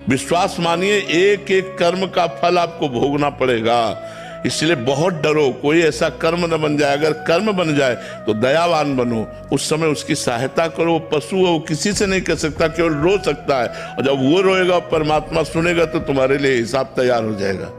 विश्वास मानिए, एक एक कर्म का फल आपको भोगना पड़ेगा। इसलिए बहुत डरो, कोई ऐसा कर्म न बन जाए। अगर कर्म बन जाए तो दयावान बनो, उस समय उसकी सहायता करो। वो पशु है, वो किसी से नहीं कर सकता, केवल रो सकता है। और जब वो रोएगा, परमात्मा सुनेगा, तो तुम्हारे लिए हिसाब तैयार हो जाएगा।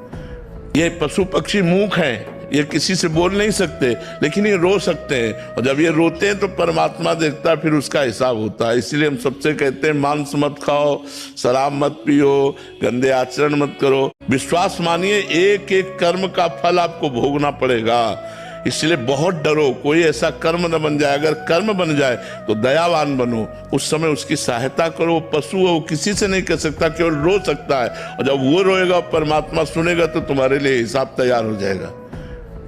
ये पशु पक्षी मूक हैं, ये किसी से बोल नहीं सकते, लेकिन ये रो सकते हैं। और जब ये रोते हैं तो परमात्मा देखता है, फिर उसका हिसाब होता है। इसलिए हम सबसे कहते हैं, मांस मत खाओ, शराब मत पियो, गंदे आचरण मत करो। विश्वास मानिए, एक एक कर्म का फल आपको भोगना पड़ेगा। इसलिए बहुत डरो, कोई ऐसा कर्म न बन जाए। अगर कर्म बन जाए तो दयावान बनो, उस समय उसकी सहायता करो। वो पशु है, वो किसी से नहीं कर सकता, केवल रो सकता है। और जब वो रोएगा, परमात्मा सुनेगा, तो तुम्हारे लिए हिसाब तैयार हो जाएगा।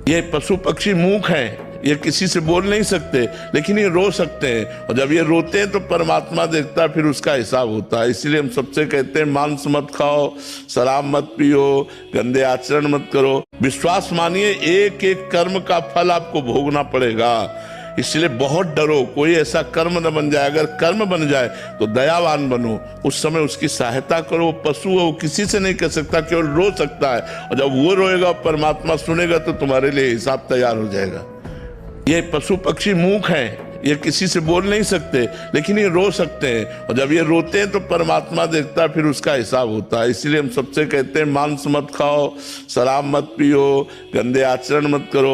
ये पशु पक्षी मूक हैं, ये किसी से बोल नहीं सकते, लेकिन ये रो सकते हैं। और जब ये रोते हैं तो परमात्मा देखता है, फिर उसका हिसाब होता है। इसलिए हम सबसे कहते हैं, मांस मत खाओ, शराब मत पियो, गंदे आचरण मत करो। विश्वास मानिए, एक एक कर्म का फल आपको भोगना पड़ेगा। इसलिए बहुत डरो, कोई ऐसा कर्म न बन जाए। अगर कर्म बन जाए तो दयावान बनो, उस समय उसकी सहायता करो। वो पशु है, वो किसी से नहीं कर सकता, केवल रो सकता है। और जब वो रोएगा, परमात्मा सुनेगा, तो तुम्हारे लिए हिसाब तैयार हो जाएगा। ये पशु पक्षी मूक हैं, ये किसी से बोल नहीं सकते, लेकिन ये रो सकते हैं। और जब ये रोते हैं तो परमात्मा देखता है, फिर उसका हिसाब होता है। इसलिए हम सबसे कहते हैं, मांस मत खाओ, शराब मत पियो, गंदे आचरण मत करो।